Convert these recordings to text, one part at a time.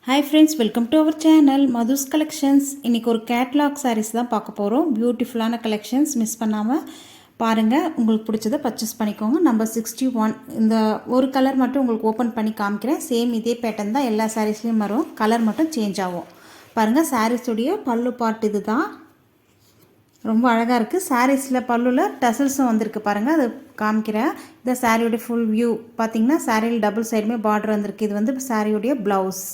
Hi friends, welcome to our channel Madhu's Collections. இன்னைக்கு ஒரு catalogue sarees தான் பார்க்க போறோம். பியூட்டிஃபுல்லான கலெக்ஷன்ஸ் மிஸ் பண்ணாம பாருங்க. உங்களுக்கு பிடிச்சதை பர்ச்சேஸ் பண்ணிக்கோங்க. நம்பர் 61 இந்த ஒரு கலர் மட்டும் உங்களுக்கு ஓபன் பண்ணி காமிக்கிறேன். சேம் இதே பேட்டர்ன் தான் எல்லா sareesலயும் வரும். கலர் மட்டும் சேஞ்ச் ஆகும். பாருங்க sarees உடைய பல்லு பார்ட் இதுதான். ரொம்ப அழகா இருக்கு. sareesல பல்லுல டசல்ஸும் வந்திருக்கு பாருங்க. அது காமிக்கிறேன். இந்த சாரியோட ஃபுல் வியூ பாத்தீங்கன்னா சாரியில் டபுள் சைடுமே பார்டர் வந்திருக்கு. இது வந்து சாரியோட ப்ளவுஸ்.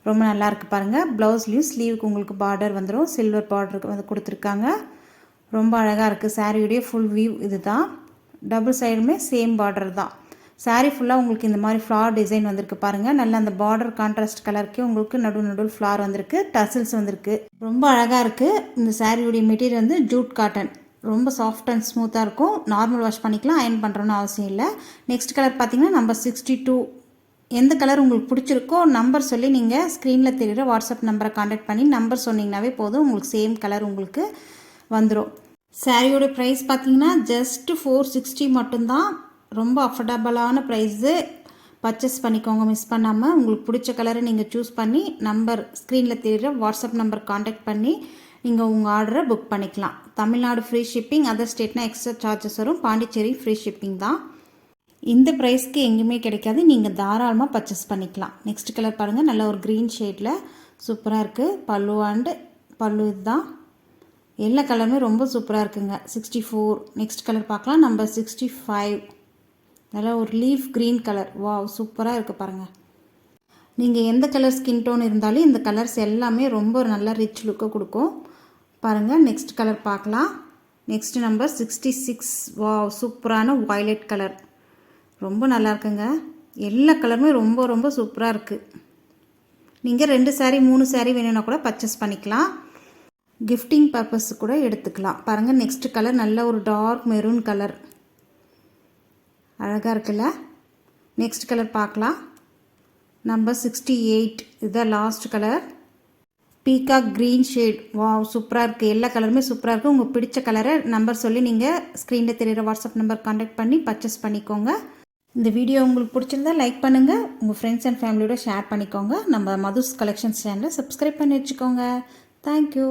ரொம்ப நல்லா இருக்கு பாருங்க. ப்ளவுஸ்லயும் ஸ்லீவுக்கு உங்களுக்கு பார்டர் வந்துரும். சில்வர் பார்டர் வந்து கொடுத்திருக்காங்க. ரொம்ப அழகா இருக்கு. சாரியோட ஃபுல் வியூ இதுதான். டபுள் சைடுமே சேம் பார்டர் தான். சாரி ஃபுல்லா உங்களுக்கு இந்த மாதிரி ஃப்ளார் டிசைன் வந்திருக்கு பாருங்க. நல்ல அந்த பார்டர் கான்ட்ராஸ்ட் கலருக்கு உங்களுக்கு நடுவில் ஃப்ளார் வந்திருக்கு. டசல்ஸ் வந்திருக்கு. ரொம்ப அழகா இருக்கு. இந்த சாரியோட மெட்டீரியல் வந்து ஜூட் காட்டன். ரொம்ப சாஃப்ட் அண்ட் ஸ்மூத்தாக இருக்கும். நார்மல் வாஷ் பண்ணிக்கலாம். அயர்ன் பண்ணுறோன்னு அவசியம் இல்லை. நெக்ஸ்ட் கலர் பார்த்தீங்கன்னா நம்பர் 62. எந்த கலர் உங்களுக்கு பிடிச்சிருக்கோ நம்பர் சொல்லி நீங்கள் ஸ்க்ரீனில் தெரிகிற வாட்ஸ்அப் நம்பரை காண்டாக்ட் பண்ணி நம்பர் சொன்னீங்கன்னாவே போதும். உங்களுக்கு சேம் கலர் உங்களுக்கு வந்துடும். சாரியோட ப்ரைஸ் பார்த்தீங்கன்னா ஜஸ்ட் 460 மட்டும்தான். ரொம்ப அஃபோர்டபுளான ப்ரைஸு. பர்ச்சேஸ் பண்ணிக்கோங்க மிஸ் பண்ணாமல். உங்களுக்கு பிடிச்ச கலரை நீங்கள் சூஸ் பண்ணி நம்பர் ஸ்க்ரீனில் தெரிகிற வாட்ஸ்அப் நம்பர் காண்டாக்ட் பண்ணி நீங்கள் உங்கள் ஆர்டரை புக் பண்ணிக்கலாம். தமிழ்நாடு ஃப்ரீ ஷிப்பிங், அதர் ஸ்டேட்னா எக்ஸ்ட்ரா சார்ஜஸ் வரும். பாண்டிச்சேரி ஃப்ரீ ஷிப்பிங் தான். இந்த ப்ரைஸ்க்கு எங்கேயுமே கிடைக்காது. நீங்கள் தாராளமாக பர்ச்சேஸ் பண்ணிக்கலாம். நெக்ஸ்ட் கலர் பாருங்கள். நல்ல ஒரு க்ரீன் ஷேடில் சூப்பராக இருக்குது. பல்லு அண்டு பல்லு இதுதான். எல்லா கலருமே ரொம்ப சூப்பராக இருக்குங்க. 64. நெக்ஸ்ட் கலர் பார்க்கலாம். நம்பர் 65. நல்ல ஒரு லீஃப் க்ரீன் கலர். வாவ், சூப்பராக இருக்குது பாருங்கள். நீங்கள் எந்த கலர் ஸ்கின் டோன் இருந்தாலும் இந்த கலர்ஸ் எல்லாமே ரொம்ப நல்ல ரிச் லுக்கை கொடுக்கும் பாருங்கள். நெக்ஸ்ட் கலர் பார்க்கலாம். Next number 66. வாவ், சூப்பரான வயலட் கலர். ரொம்ப நல்லா இருக்குங்க. எல்லா கலருமே ரொம்ப ரொம்ப சூப்பராக இருக்குது. நீங்கள் 2 சாரீ 3 சாரீ வேணும்னா கூட பர்ச்சேஸ் பண்ணிக்கலாம். கிஃப்டிங் பர்பஸ் கூட எடுத்துக்கலாம். பாருங்கள். நெக்ஸ்ட் கலர் நல்ல ஒரு டார்க் மெரூன் கலர். அழகாக இருக்குல்ல. நெக்ஸ்ட் கலர் பார்க்கலாம். நம்பர் 68. இதுதான் last colour. Peacock green shade. Wow, சூப்பராக இருக்குது. எல்லா கலருமே சூப்பராக இருக்குது. உங்களுக்கு பிடிச்ச கலரை நம்பர் சொல்லி நீங்கள் ஸ்க்ரீனில் தெரிகிற வாட்ஸ்அப் நம்பர் காண்டாக்ட் பண்ணி பர்ச்சேஸ் பண்ணிக்கோங்க. இந்த வீடியோ உங்களுக்கு பிடிச்சிருந்தா லைக் பண்ணுங்கள். உங்கள் ஃப்ரெண்ட்ஸ் அண்ட் ஃபேமிலியோட ஷேர் பண்ணிக்கோங்க. நம்ம மதுஸ் கலெக்ஷன்ஸ் சேனலை சப்ஸ்கிரைப் பண்ணி வச்சுக்கோங்க. தேங்க்யூ.